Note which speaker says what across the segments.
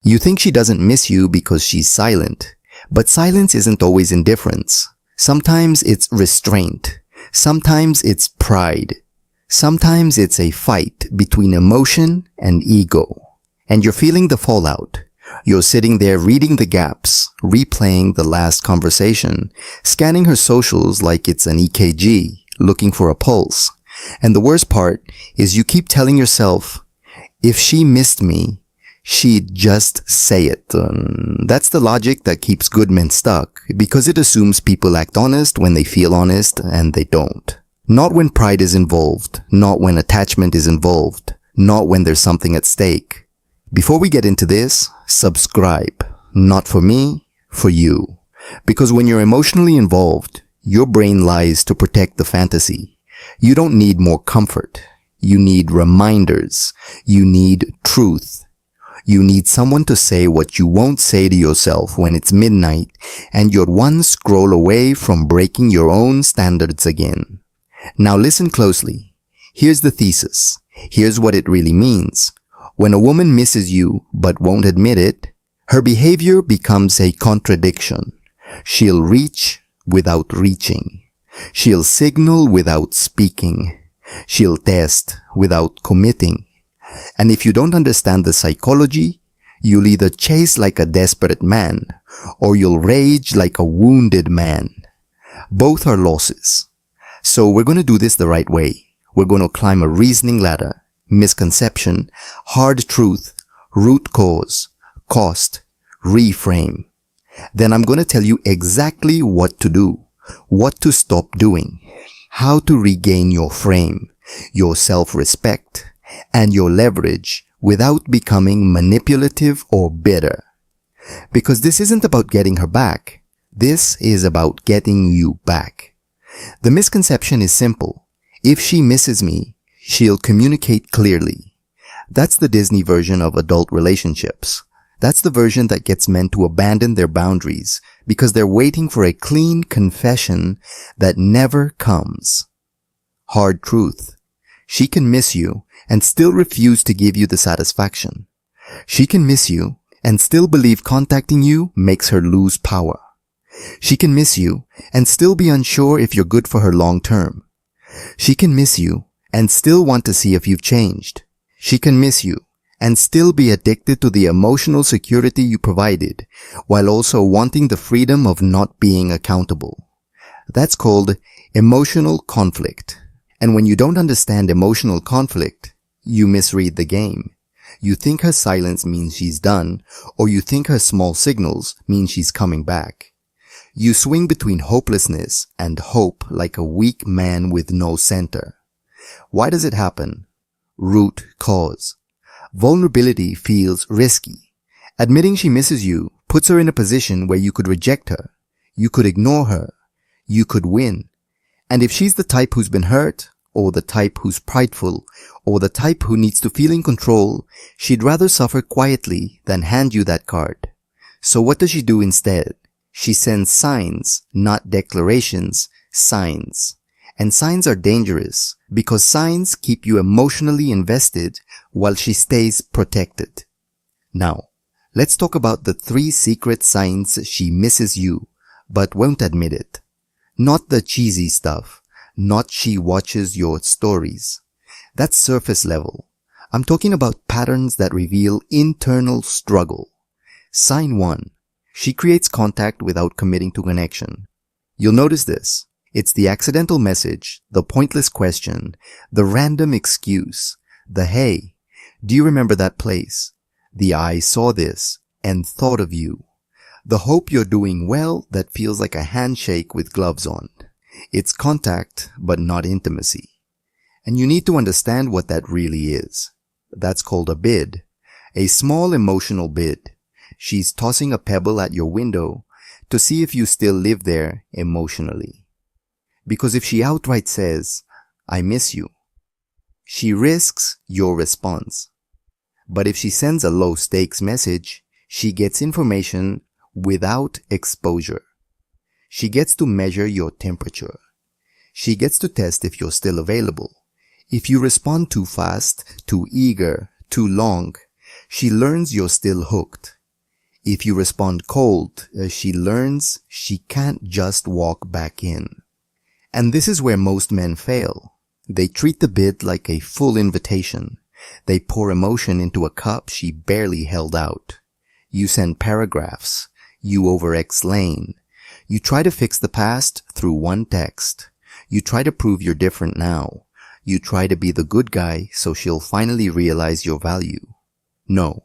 Speaker 1: You think she doesn't miss you because she's silent, but silence isn't always indifference. Sometimes it's restraint. Sometimes it's pride. Sometimes it's a fight between emotion and ego. And you're feeling the fallout. You're sitting there reading the gaps, replaying the last conversation, scanning her socials like it's an EKG, looking for a pulse. And the worst part is you keep telling yourself, if she missed me, she'd just say it. That's the logic that keeps good men stuck, because it assumes people act honest when they feel honest, and they don't. Not when pride is involved, not when attachment is involved, not when there's something at stake. Before we get into this, subscribe. Not for me, for you. Because when you're emotionally involved, your brain lies to protect the fantasy. You don't need more comfort. You need reminders. You need truth. You need someone to say what you won't say to yourself when it's midnight and you're one scroll away from breaking your own standards again. Now listen closely. Here's the thesis. Here's what it really means. When a woman misses you but won't admit it, her behavior becomes a contradiction. She'll reach without reaching. She'll signal without speaking. She'll test without committing. And if you don't understand the psychology, you'll either chase like a desperate man or you'll rage like a wounded man. Both are losses. So we're going to do this the right way. We're going to climb a reasoning ladder. Misconception, hard truth, root cause, cost, reframe. Then I'm going to tell you exactly what to do, what to stop doing, how to regain your frame, your self-respect, and your leverage without becoming manipulative or bitter. Because this isn't about getting her back. This is about getting you back. The misconception is simple. If she misses me, she'll communicate clearly. That's the Disney version of adult relationships. That's the version that gets men to abandon their boundaries because they're waiting for a clean confession that never comes. Hard truth. She can miss you and still refuse to give you the satisfaction. She can miss you and still believe contacting you makes her lose power. She can miss you and still be unsure if you're good for her long term. She can miss you and still want to see if you've changed. She can miss you and still be addicted to the emotional security you provided, while also wanting the freedom of not being accountable. That's called emotional conflict. And when you don't understand emotional conflict, you misread the game. You think her silence means she's done, or you think her small signals mean she's coming back. You swing between hopelessness and hope like a weak man with no center. Why does it happen? Root cause. Vulnerability feels risky. Admitting she misses you puts her in a position where you could reject her. You could ignore her. You could win. And if she's the type who's been hurt, or the type who's prideful, or the type who needs to feel in control, she'd rather suffer quietly than hand you that card. So what does she do instead? She sends signs, not declarations, signs. And signs are dangerous because signs keep you emotionally invested while she stays protected. Now, let's talk about the 3 secret signs she misses you but won't admit it. Not the cheesy stuff, not she watches your stories. That's surface level. I'm talking about patterns that reveal internal struggle. Sign 1. She creates contact without committing to connection. You'll notice this. It's the accidental message, the pointless question, the random excuse, the hey, do you remember that place? The I saw this and thought of you. The hope you're doing well that feels like a handshake with gloves on. It's contact, but not intimacy. And you need to understand what that really is. That's called a bid. A small emotional bid. She's tossing a pebble at your window to see if you still live there emotionally. Because if she outright says, I miss you, she risks your response. But if she sends a low-stakes message, she gets information without exposure. She gets to measure your temperature. She gets to test if you're still available. If you respond too fast, too eager, too long, She learns you're still hooked. If you respond cold, she learns she can't just walk back in. And this is where most men fail. They treat the bid like a full invitation. They pour emotion into a cup she barely held out. You send paragraphs. You over-explain. You try to fix the past through one text. You try to prove you're different now. You try to be the good guy so she'll finally realize your value. No.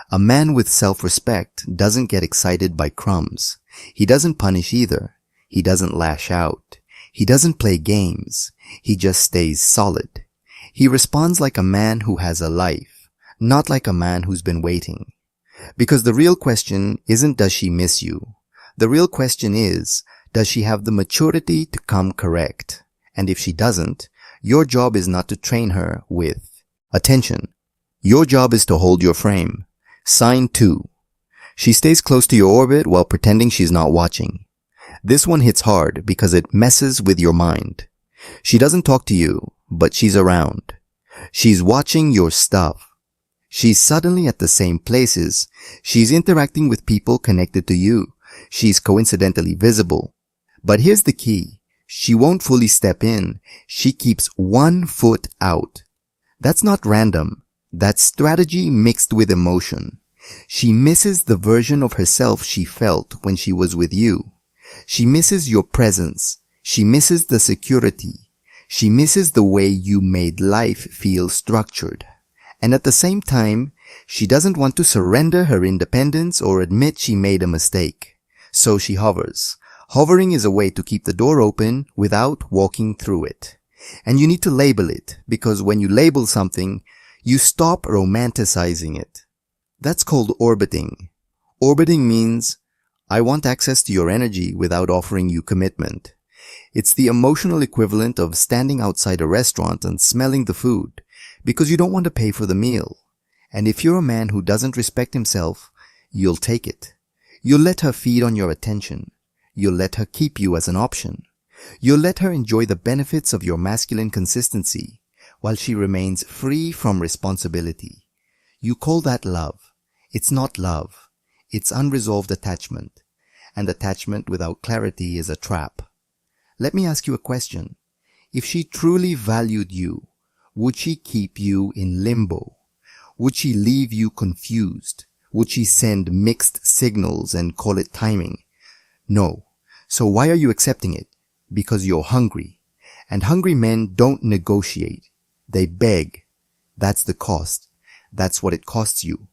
Speaker 1: A man with self-respect doesn't get excited by crumbs. He doesn't punish either. He doesn't lash out. He doesn't play games. He just stays solid. He responds like a man who has a life, not like a man who's been waiting. Because the real question isn't does she miss you? The real question is, does she have the maturity to come correct? And if she doesn't, your job is not to train her with attention. Your job is to hold your frame. Sign 2. She stays close to your orbit while pretending she's not watching. This one hits hard because it messes with your mind. She doesn't talk to you, but she's around. She's watching your stuff. She's suddenly at the same places. She's interacting with people connected to you. She's coincidentally visible. But here's the key. She won't fully step in. She keeps one foot out. That's not random. That's strategy mixed with emotion. She misses the version of herself she felt when she was with you. She misses your presence. She misses the security. She misses the way you made life feel structured. And at the same time, she doesn't want to surrender her independence or admit she made a mistake. So she hovers. Hovering is a way to keep the door open without walking through it. And you need to label it, because when you label something, you stop romanticizing it. That's called orbiting. Orbiting means, I want access to your energy without offering you commitment. It's the emotional equivalent of standing outside a restaurant and smelling the food, because you don't want to pay for the meal. And if you're a man who doesn't respect himself, you'll take it. You'll let her feed on your attention. You'll let her keep you as an option. You'll let her enjoy the benefits of your masculine consistency while she remains free from responsibility. You call that love. It's not love. It's unresolved attachment. And attachment without clarity is a trap. Let me ask you a question. If she truly valued you, would she keep you in limbo? Would she leave you confused? Would she send mixed signals and call it timing? No. So why are you accepting it? Because you're hungry. And hungry men don't negotiate. They beg. That's the cost. That's what it costs you.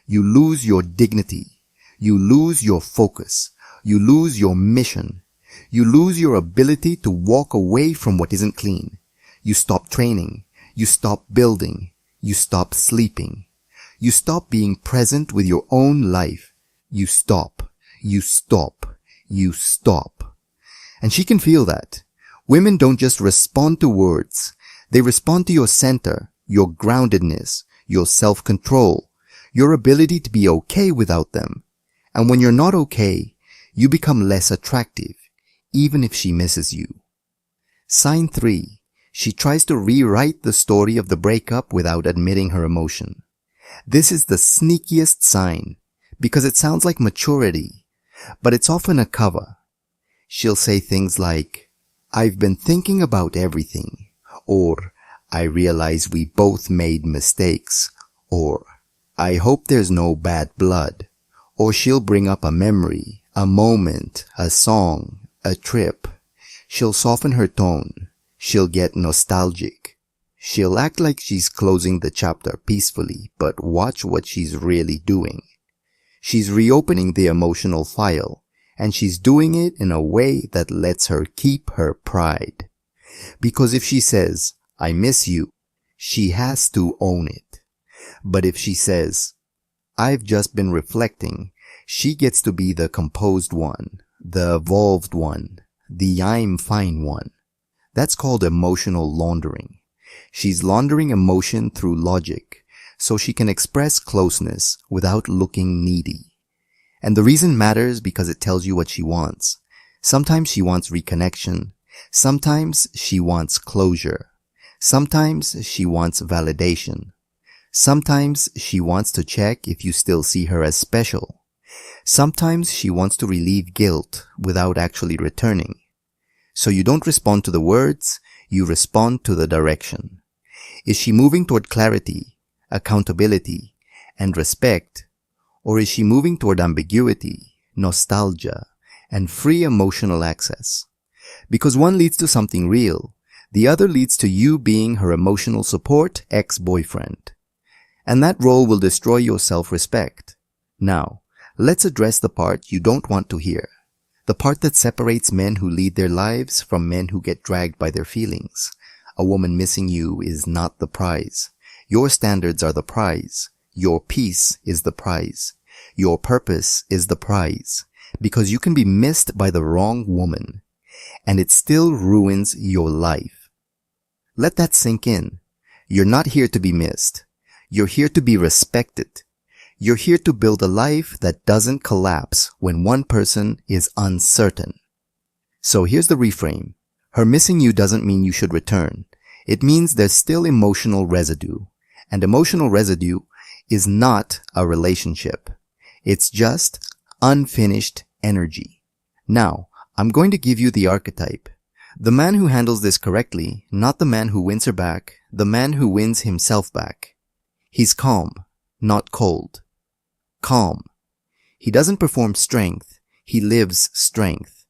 Speaker 1: You lose your dignity. You lose your focus. You lose your mission. You lose your ability to walk away from what isn't clean. You stop training. You stop building. You stop sleeping. You stop being present with your own life. You stop. You stop. You stop. And she can feel that. Women don't just respond to words. They respond to your center, your groundedness, your self-control, your ability to be okay without them. And when you're not okay, you become less attractive, even if she misses you. Sign 3. She tries to rewrite the story of the breakup without admitting her emotion. This is the sneakiest sign, because it sounds like maturity, but it's often a cover. She'll say things like, I've been thinking about everything, or I realize we both made mistakes, or I hope there's no bad blood. Or she'll bring up a memory, a moment, a song, a trip. She'll soften her tone. She'll get nostalgic. She'll act like she's closing the chapter peacefully, but watch what she's really doing. She's reopening the emotional file, and she's doing it in a way that lets her keep her pride. Because if she says, I miss you, she has to own it. But if she says, I've just been reflecting, she gets to be the composed one, the evolved one, the I'm fine one. That's called emotional laundering. She's laundering emotion through logic, so she can express closeness without looking needy. And the reason matters because it tells you what she wants. Sometimes she wants reconnection. Sometimes she wants closure. Sometimes she wants validation. Sometimes she wants to check if you still see her as special. Sometimes she wants to relieve guilt without actually returning. So you don't respond to the words, you respond to the direction. Is she moving toward clarity, accountability, and respect? Or is she moving toward ambiguity, nostalgia, and free emotional access? Because one leads to something real, the other leads to you being her emotional support ex-boyfriend. And that role will destroy your self-respect. Now, let's address the part you don't want to hear. The part that separates men who lead their lives from men who get dragged by their feelings. A woman missing you is not the prize. Your standards are the prize. Your peace is the prize. Your purpose is the prize. Because you can be missed by the wrong woman, and it still ruins your life. Let that sink in. You're not here to be missed. You're here to be respected. You're here to build a life that doesn't collapse when one person is uncertain. So here's the reframe. Her missing you doesn't mean you should return. It means there's still emotional residue. And emotional residue is not a relationship. It's just unfinished energy. Now, I'm going to give you the archetype. The man who handles this correctly, not the man who wins her back, the man who wins himself back. He's calm, not cold. Calm. He doesn't perform strength, he lives strength.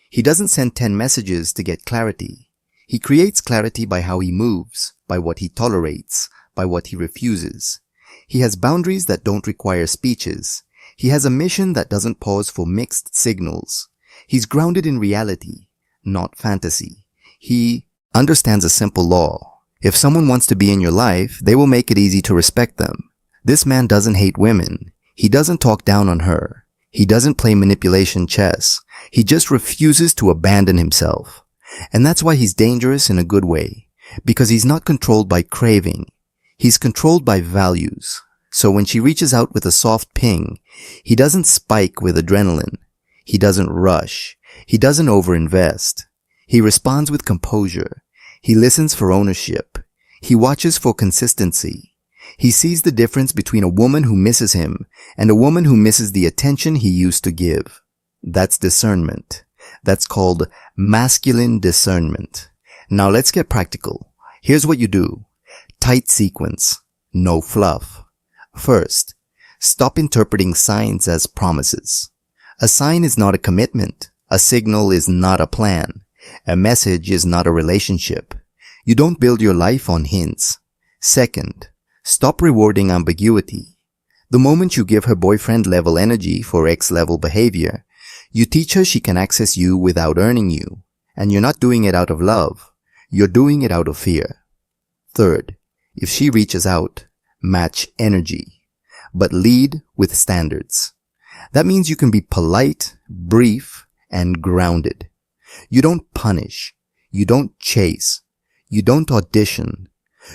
Speaker 1: He doesn't send 10 messages to get clarity. He creates clarity by how he moves, by what he tolerates, by what he refuses. He has boundaries that don't require speeches. He has a mission that doesn't pause for mixed signals. He's grounded in reality, not fantasy. He understands a simple law. If someone wants to be in your life, they will make it easy to respect them. This man doesn't hate women. He doesn't talk down on her. He doesn't play manipulation chess. He just refuses to abandon himself. And that's why he's dangerous in a good way. Because he's not controlled by craving. He's controlled by values. So when she reaches out with a soft ping, he doesn't spike with adrenaline. He doesn't rush. He doesn't overinvest. He responds with composure. He listens for ownership. He watches for consistency. He sees the difference between a woman who misses him and a woman who misses the attention he used to give. That's discernment. That's called masculine discernment. Now let's get practical. Here's what you do. Tight sequence. No fluff. First, stop interpreting signs as promises. A sign is not a commitment. A signal is not a plan. A message is not a relationship. You don't build your life on hints. Second, stop rewarding ambiguity. The moment you give her boyfriend-level energy for ex-level behavior, you teach her she can access you without earning you. And you're not doing it out of love. You're doing it out of fear. Third, if she reaches out, match energy. But lead with standards. That means you can be polite, brief, and grounded. You don't punish. You don't chase. You don't audition.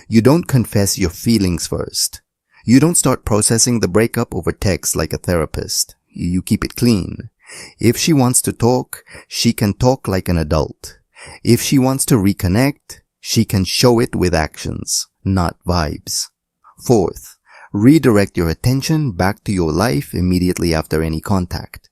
Speaker 1: You don't confess your feelings first. You don't start processing the breakup over text like a therapist. You keep it clean. If she wants to talk, she can talk like an adult. If she wants to reconnect, she can show it with actions, not vibes. Fourth, redirect your attention back to your life immediately after any contact.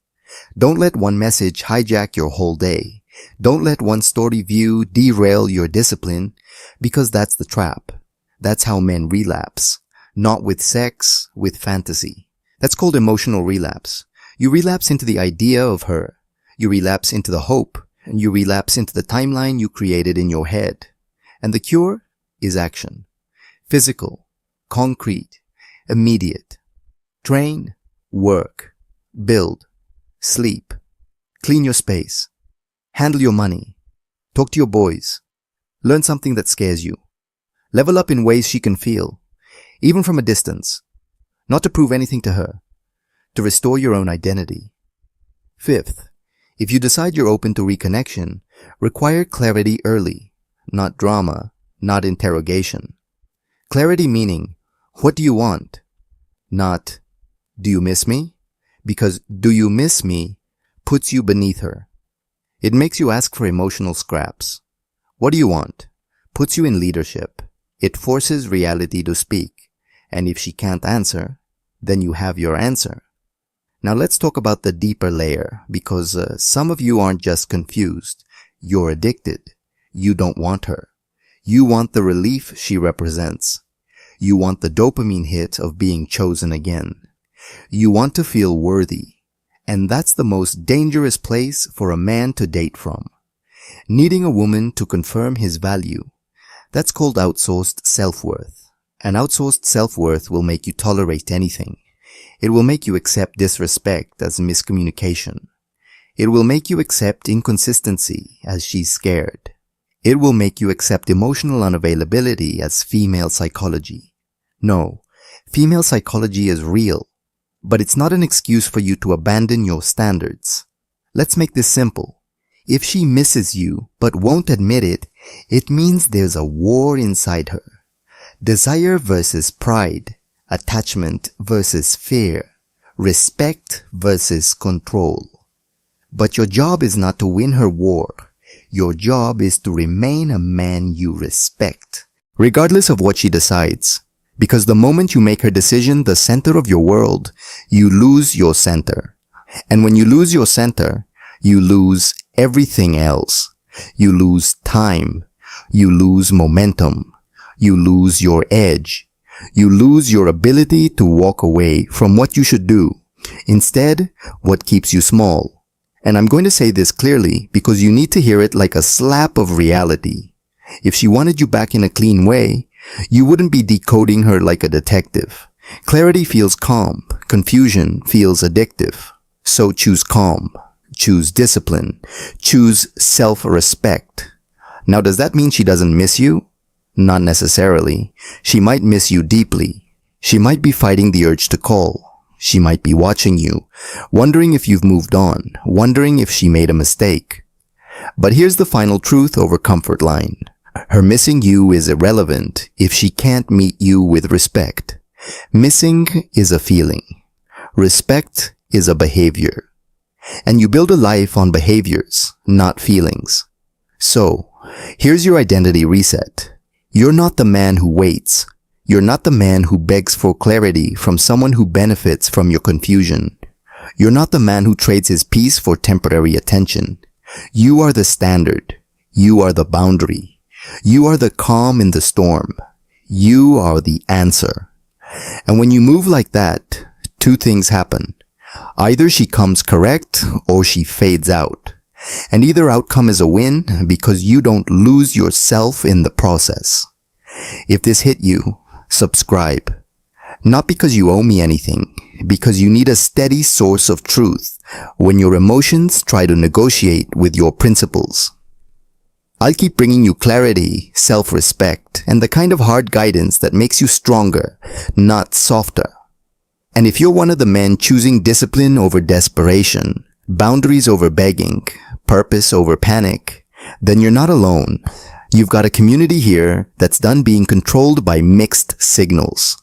Speaker 1: Don't let one message hijack your whole day. Don't let one story view derail your discipline, because that's the trap. That's how men relapse. Not with sex, with fantasy. That's called emotional relapse. You relapse into the idea of her. You relapse into the hope. And you relapse into the timeline you created in your head. And the cure is action. Physical, concrete, immediate. Train, work, build, sleep, clean your space, handle your money, talk to your boys, learn something that scares you, level up in ways she can feel, even from a distance, not to prove anything to her, to restore your own identity. Fifth, if you decide you're open to reconnection, require clarity early, not drama, not interrogation. Clarity meaning, what do you want? Not, do you miss me? Because do you miss me puts you beneath her. It makes you ask for emotional scraps. What do you want? Puts you in leadership. It forces reality to speak. And if she can't answer, then you have your answer. Now let's talk about the deeper layer, because some of you aren't just confused. You're addicted. You don't want her. You want the relief she represents. You want the dopamine hit of being chosen again. You want to feel worthy. And that's the most dangerous place for a man to date from. Needing a woman to confirm his value. That's called outsourced self-worth. And outsourced self-worth will make you tolerate anything. It will make you accept disrespect as miscommunication. It will make you accept inconsistency as she's scared. It will make you accept emotional unavailability as female psychology. No, female psychology is real, but it's not an excuse for you to abandon your standards. Let's make this simple. If she misses you but won't admit it, it means there's a war inside her. Desire versus pride, attachment versus fear, respect versus control. But your job is not to win her war. Your job is to remain a man you respect, regardless of what she decides. Because the moment you make her decision the center of your world, you lose your center. And when you lose your center, you lose everything else. You lose time. You lose momentum. You lose your edge. You lose your ability to walk away from what you should do. Instead, what keeps you small. And I'm going to say this clearly because you need to hear it like a slap of reality. If she wanted you back in a clean way, you wouldn't be decoding her like a detective. Clarity feels calm. Confusion feels addictive. So choose calm. Choose discipline. Choose self-respect. Now, does that mean she doesn't miss you? Not necessarily. She might miss you deeply. She might be fighting the urge to call. She might be watching you, wondering if you've moved on, wondering if she made a mistake. But here's the final truth over comfort line. Her missing you is irrelevant if she can't meet you with respect. Missing is a feeling. Respect is a behavior. And you build a life on behaviors, not feelings. So, here's your identity reset. You're not the man who waits. You're not the man who begs for clarity from someone who benefits from your confusion. You're not the man who trades his peace for temporary attention. You are the standard. You are the boundary. You are the calm in the storm. You are the answer. And when you move like that, two things happen. Either she comes correct or she fades out. And either outcome is a win because you don't lose yourself in the process. If this hit you, subscribe. Not because you owe me anything, because you need a steady source of truth when your emotions try to negotiate with your principles. I'll keep bringing you clarity, self-respect, and the kind of hard guidance that makes you stronger, not softer. And if you're one of the men choosing discipline over desperation, boundaries over begging, purpose over panic, then you're not alone. You've got a community here that's done being controlled by mixed signals.